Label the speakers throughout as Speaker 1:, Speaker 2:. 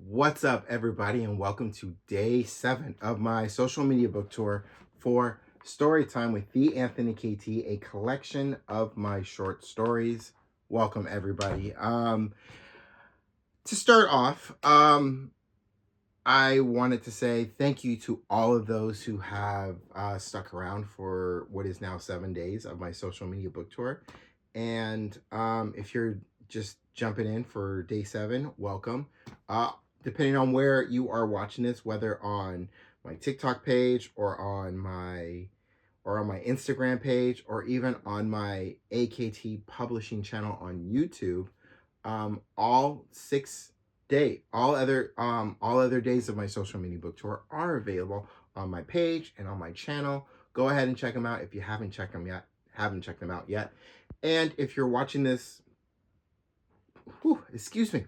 Speaker 1: What's up, everybody, and welcome to day 7 of my social media book tour for Storytime with the Anthony KT, a collection of my short stories. Welcome, everybody. To start off, I wanted to say thank you to all of those who have stuck around for what is now 7 days of my social media book tour. And if you're just jumping in for day 7, welcome. Uh, Depending on where you are watching this, whether on my TikTok page or on my Instagram page or even on my AKT publishing channel on YouTube, all 6 day all other days of my social media book tour are available on my page and on my channel. Go ahead and check them out if you haven't checked them out yet. And if you're watching this, excuse me,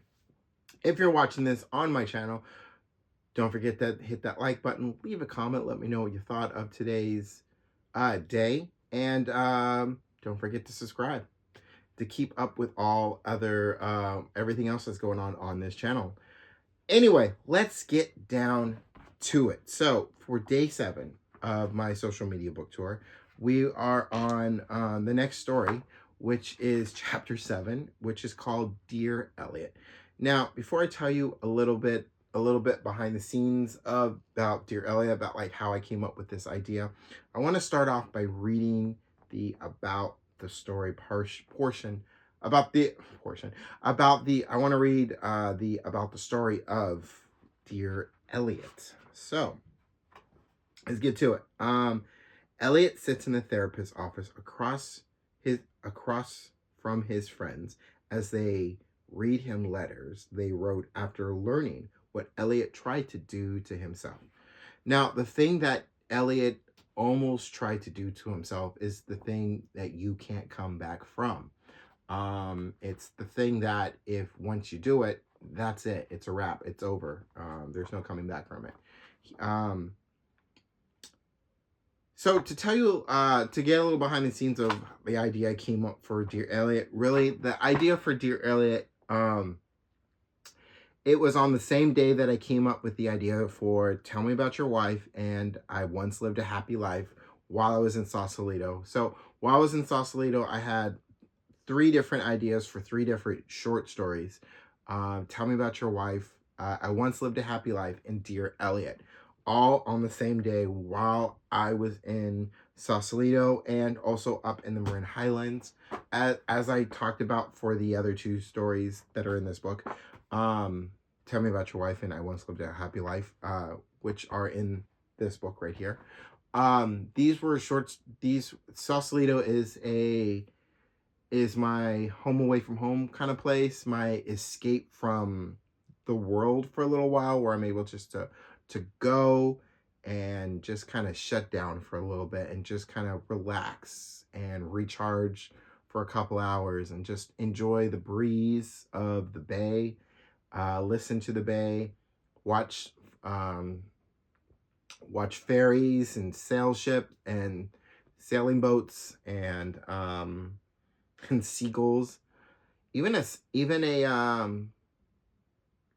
Speaker 1: if you're watching this on my channel, don't forget to hit that like button, leave a comment, let me know what you thought of today's day, and don't forget to subscribe to keep up with all other everything else that's going on this channel. Anyway, let's get down to it. So for day 7 of my social media book tour, we are on the next story, which is chapter 7, which is called Dear Elliot. Now, before I tell you a little bit behind the scenes about Dear Elliot, about like how I came up with this idea, I want to start off by reading the about the story portion about the portion about the I want to read the about the story of Dear Elliot. So let's get to it. Elliot sits in the therapist's office across from his friends as they read him letters they wrote after learning what Elliot tried to do to himself. Now, the thing that Elliot almost tried to do to himself is the thing that you can't come back from. It's the thing that if once you do it, that's it. It's a wrap. It's over. There's no coming back from it. Um, so to tell you, to get a little behind the scenes of the idea I came up for Dear Elliot, really the idea for Dear Elliot, it was on the same day that I came up with the idea for Tell Me About Your Wife and I Once Lived a Happy Life while I was in Sausalito. So while I was in Sausalito, I had 3 different ideas for 3 different short stories. Tell Me About Your Wife, I Once Lived a Happy Life, and Dear Elliot, all on the same day while I was in Sausalito and also up in the Marin Highlands. As I talked about for the other 2 stories that are in this book, Tell Me About Your Wife and I Once Lived a Happy Life, which are in this book right here. These were shorts. These Sausalito is my home away from home kind of place, my escape from the world for a little while, where I'm able just to go and just kind of shut down for a little bit and just kind of relax and recharge for a couple hours and just enjoy the breeze of the bay, listen to the bay, watch um, watch ferries and sail ship and sailing boats and seagulls, even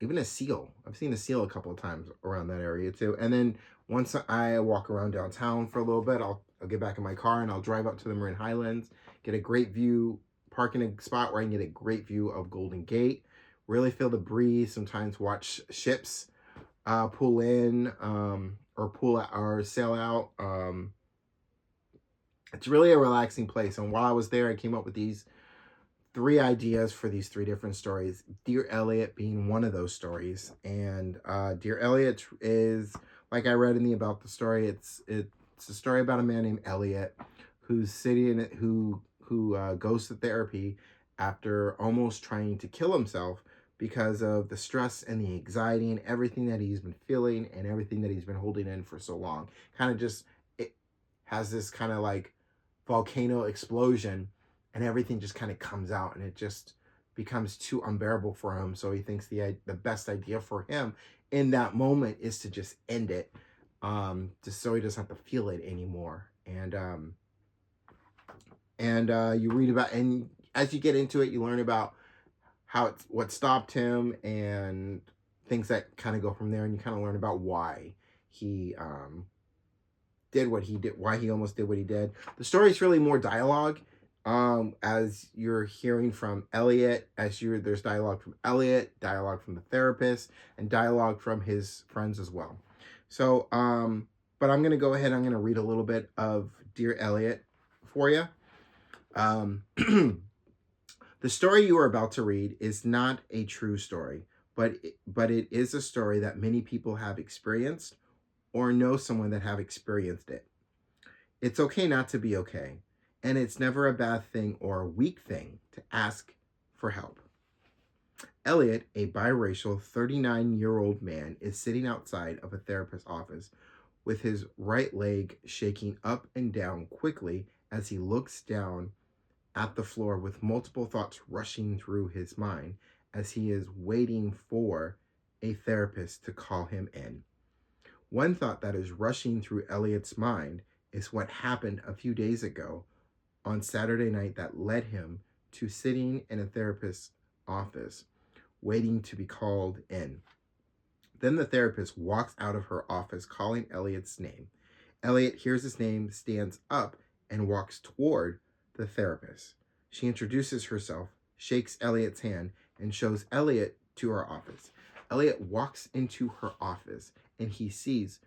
Speaker 1: even a seal. I've seen a seal a couple of times around that area too. And then once I walk around downtown for a little bit, I'll get back in my car and I'll drive up to the Marin Highlands, get a great view, park in a spot where I can get a great view of Golden Gate, really feel the breeze. Sometimes watch ships pull in or pull out or sail out. It's really a relaxing place. And while I was there, I came up with these 3 ideas for these 3 different stories. Dear Elliot being one of those stories, and Dear Elliot is, like I read in the about the story. It's a story about a man named Elliot who's sitting who goes to therapy after almost trying to kill himself because of the stress and the anxiety and everything that he's been feeling and everything that he's been holding in for so long. Kind of just it has this kind of like volcano explosion and everything just kind of comes out and it just becomes too unbearable for him. So he thinks the best idea for him in that moment is to just end it, just so he doesn't have to feel it anymore. And you read about, and as you get into it, you learn about what stopped him and things that kind of go from there, and you kind of learn about why he did what he did, why he almost did what he did. The story is really more dialogue, as you're hearing from Elliot, there's dialogue from Elliot, dialogue from the therapist, and dialogue from his friends as well. So, but I'm gonna go ahead. I'm gonna read a little bit of Dear Elliot for you. The story you are about to read is not a true story, but it is a story that many people have experienced or know someone that have experienced it. It's okay not to be okay, and it's never a bad thing or a weak thing to ask for help. Elliot, a biracial 39-year-old man, is sitting outside of a therapist's office with his right leg shaking up and down quickly as he looks down at the floor with multiple thoughts rushing through his mind as he is waiting for a therapist to call him in. One thought that is rushing through Elliot's mind is what happened a few days ago on Saturday night that led him to sitting in a therapist's office waiting to be called in. Then the therapist walks out of her office calling Elliot's name. Elliot hears his name, stands up, and walks toward the therapist. She introduces herself, shakes Elliot's hand, and shows Elliot to her office. Elliot walks into her office and he sees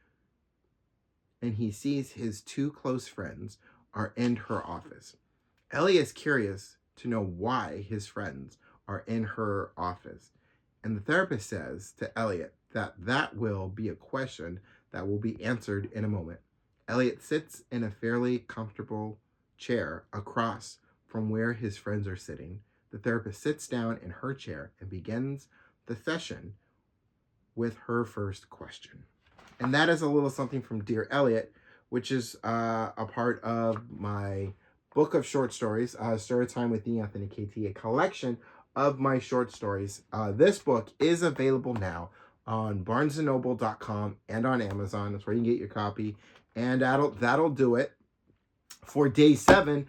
Speaker 1: his two close friends are in her office. Elliot is curious to know why his friends are in her office. And the therapist says to Elliot that will be a question that will be answered in a moment. Elliot sits in a fairly comfortable chair across from where his friends are sitting. The therapist sits down in her chair and begins the session with her first question. And that is a little something from Dear Elliot, which is a part of my book of short stories, Storytime with D. Anthony KT, a collection of my short stories. This book is available now on barnesandnoble.com and on Amazon. That's where you can get your copy. And that'll do it for day 7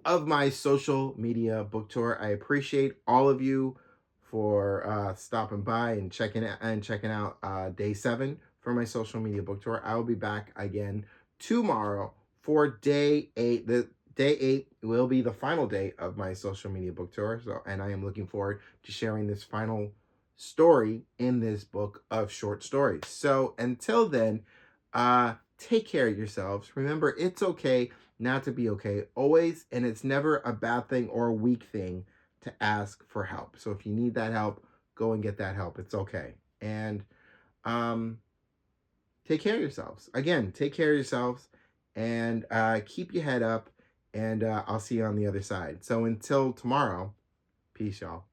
Speaker 1: of my social media book tour. I appreciate all of you for stopping by and checking out day 7 for my social media book tour. I will be back again tomorrow for day 8. Day 8 will be the final day of my social media book tour. And I am looking forward to sharing this final story in this book of short stories. So until then, take care of yourselves. Remember, it's okay not to be okay always, and it's never a bad thing or a weak thing to ask for help. So if you need that help, go and get that help. It's okay. And take care of yourselves. Again, take care of yourselves and keep your head up, and I'll see you on the other side. So until tomorrow, peace, y'all.